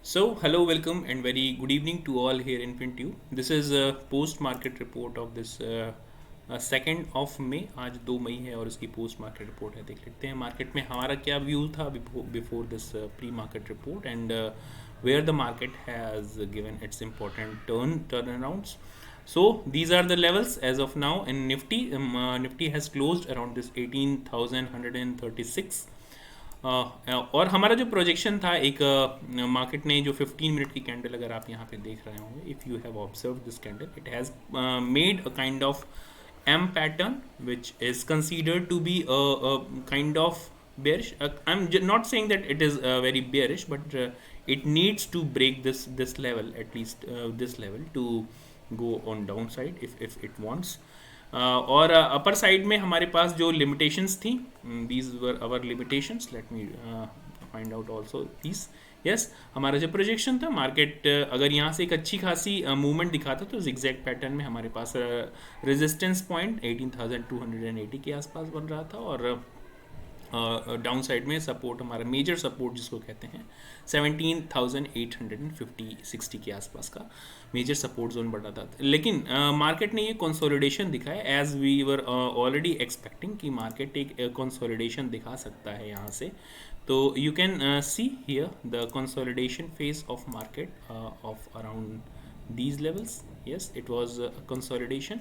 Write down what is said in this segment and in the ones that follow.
So, hello, welcome, and very good evening to all here in FinTube. This is a post-market report of this 2nd of May. आज 2 मई है और इसकी post market report है. देख लेते हैं market में हमारा क्या व्यू था before this pre market report and where the market has given its important turnarounds. So these are the levels as of now in Nifty. Nifty has closed around this 18,136. और हमारा जो projection था एक market ने जो 15 minute की candle अगर आप यहाँ पे देख रहे होंगे, if you have observe this candle, it has made a kind of M pattern which is considered to be a kind of bearish. I'm not saying that it is very bearish, but it needs to break this level, at least this level, to go on downside if it wants. और upper side में हमारे पास जो limitations थी, these were our limitations. Let me find out also these. Yes, हमारा जो projection था market अगर यहाँ से एक अच्छी खासी मूवमेंट दिखाता तो जिगजैग पैटर्न में हमारे पास रेजिस्टेंस पॉइंट 18,280 के आसपास बन रहा था और डाउन साइड में सपोर्ट, हमारा मेजर सपोर्ट जिसको कहते हैं 17,850 60 के आसपास का मेजर सपोर्ट जोन बढ़ा था. लेकिन मार्केट ने ये कंसोलिडेशन दिखाया as we were already expecting कि मार्केट एक कंसोलिडेशन दिखा सकता है यहाँ से. तो you can see here the consolidation phase of market of around these levels. Yes, it was a consolidation.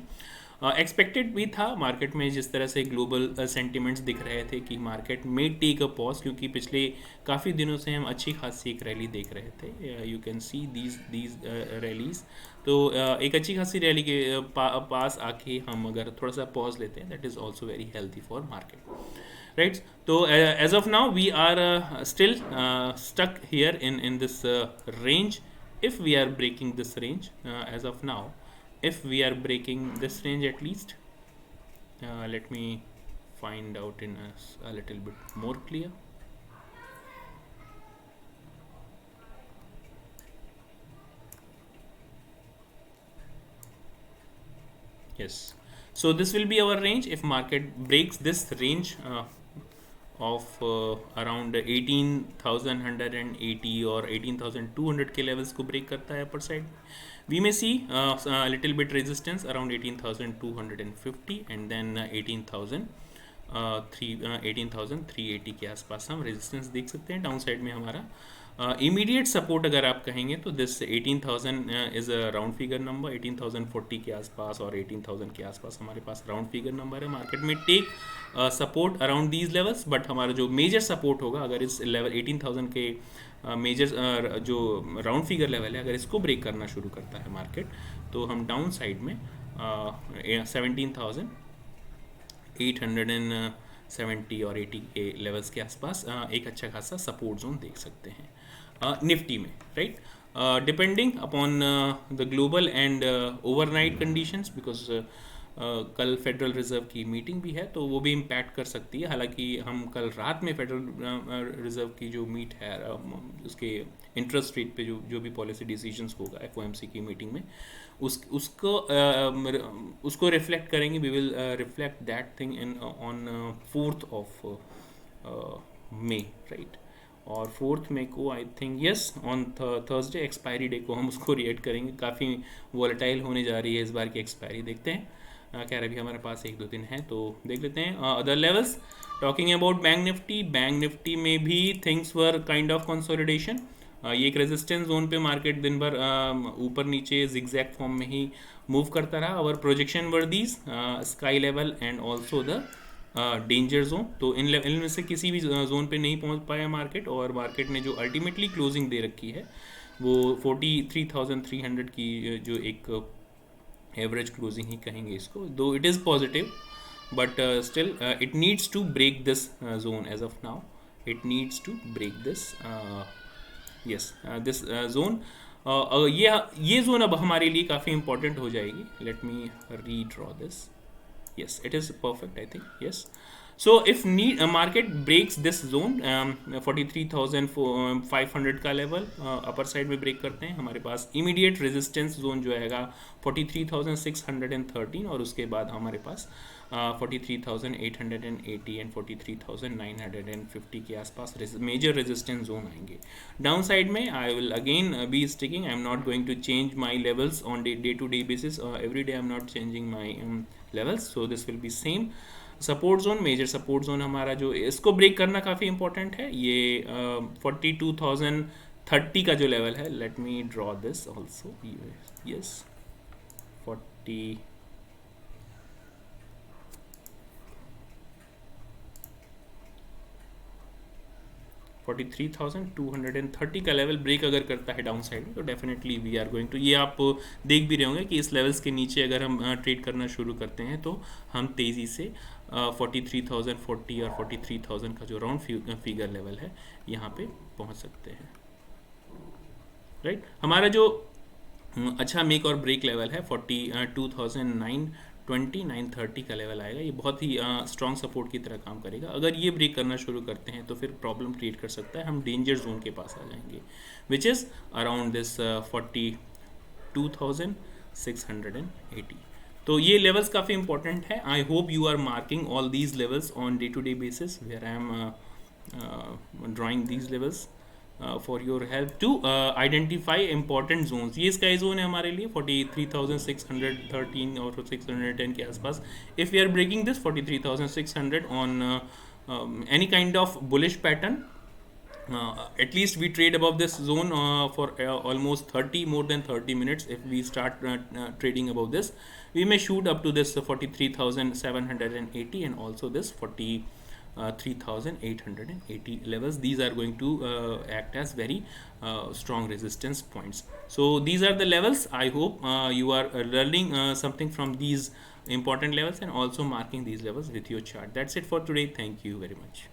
Expected भी था मार्केट में, जिस तरह से ग्लोबल सेंटिमेंट्स दिख रहे थे कि मार्केट में टेक अ पॉज, क्योंकि पिछले काफ़ी दिनों से हम अच्छी खासी एक रैली देख रहे थे. You can see these rallies. तो एक अच्छी खासी रैली के पास आके हम अगर थोड़ा सा पॉज लेते हैं, that is also very healthy for market, right. तो as of now we are still stuck here in this range. If we are breaking this range as of now, if we are breaking this range at least, let me find out in a little bit more clear. Yes, so this will be our range. If market breaks this range of around 18,180 और 18,200 के levels को break करता है upper side, we may see little bit resistance around 18,250 and then 18,380 के आसपास हम resistance देख सकते हैं. डाउन साइड में हमारा इमीडिएट सपोर्ट अगर आप कहेंगे तो this 18,000 is a round figure number. 18,040 के आसपास और 18,000 के आसपास हमारे पास राउंड फिगर नंबर है. मार्केट में take support around these levels, but हमारा जो मेजर सपोर्ट होगा अगर इस लेवल 18,000 के मेजर जो राउंड फिगर लेवल है, अगर इसको ब्रेक करना शुरू करता है मार्केट, तो हम डाउन साइड में 17,870 और 80 के लेवल्स के आसपास एक अच्छा खासा सपोर्ट जोन देख सकते हैं निफ्टी में, right. Depending upon the global and overnight conditions, because कल फेडरल रिजर्व की मीटिंग भी है तो वो भी इम्पैक्ट कर सकती है. हालांकि हम कल रात में फेडरल रिजर्व की जो मीट है उसके इंटरेस्ट रेट पे जो भी पॉलिसी डिसीजंस होगा FOMC की मीटिंग में, उसको रिफ्लेक्ट करेंगे. We will reflect that thing in on 4th of May, right. और 4th May को I think yes on Thursday expiry day को हम उसको रिएक्ट करेंगे. काफ़ी वॉलेटाइल होने जा रही है इस बार की एक्सपायरी. देखते हैं, कह रहे अभी हमारे पास 1-2 दिन है तो देख लेते हैं. Other levels, talking about bank Nifty में भी things were kind of consolidation. ये एक रेजिस्टेंस जोन पे मार्केट दिन भर ऊपर नीचे जिगजैग फॉर्म में ही मूव करता रहा. और projection were these sky level and also the danger zone. तो इनमें से किसी भी जोन पे नहीं पहुंच पाया मार्केट, और मार्केट ने जो अल्टीमेटली क्लोजिंग दे रखी है वो 43,300 की जो एक एवरेज क्लोजिंग ही कहेंगे इसको, though it is positive, but still it needs to break this zone. As of now it needs to break this this zone. ये जोन अब हमारे लिए काफ़ी इंपॉर्टेंट हो जाएगी. Let me redraw this. Yes, it is perfect, I think. Yes. So if market breaks this zone, 43,500 का level upper side में break करते हैं, हमारे पास इमीडिएट रेजिस्टेंस जोन जो आएगा 43,613, और उसके बाद हमारे पास 43,880 एंड 43,950 के आसपास मेजर रेजिस्टेंस जोन आएंगे. डाउन साइड में I will again be sticking. I am not going to change my levels on day to day basis. Every day I am not changing my levels, so this will be same. Support zone, major support zone हमारा जो इसको break करना काफ़ी important है, ये 42,030 का जो level है. Let me draw this also. Yes, 43,230 का लेवल ब्रेक अगर करता है डाउन साइड में, तो definitely we are going to, ये आप देख भी रहे होंगे कि इस लेवल्स के नीचे अगर हम ट्रेड करना शुरू करते हैं तो हम तेज़ी से 43,040 और 43,000 का जो राउंड फिगर लेवल है यहाँ पे पहुँच सकते हैं. राइट, हमारा जो अच्छा मेक और ब्रेक लेवल है 42,920-930 का लेवल आएगा. ये बहुत ही स्ट्रॉन्ग सपोर्ट की तरह काम करेगा. अगर ये ब्रेक करना शुरू करते हैं तो फिर प्रॉब्लम क्रिएट कर सकता है, हम डेंजर जोन के पास आ जाएंगे, विच इज़ अराउंड दिस 42,680. तो ये लेवल्स काफ़ी इंपॉर्टेंट है. I hope you are marking all these levels on day to day basis where I am drawing these levels for your help to identify important zones. ये sky zone है हमारे लिए 43,613 और 610 के आसपास. If we are breaking this 43,600 on any kind of bullish pattern, at least we trade above this zone for almost 30, more than 30 minutes. If we start trading above this, we may shoot up to this 43,780 and also this 3,880 levels. These are going to act as very strong resistance points. So these are the levels. I hope you are learning something from these important levels and also marking these levels with your chart. That's it for today. Thank you very much.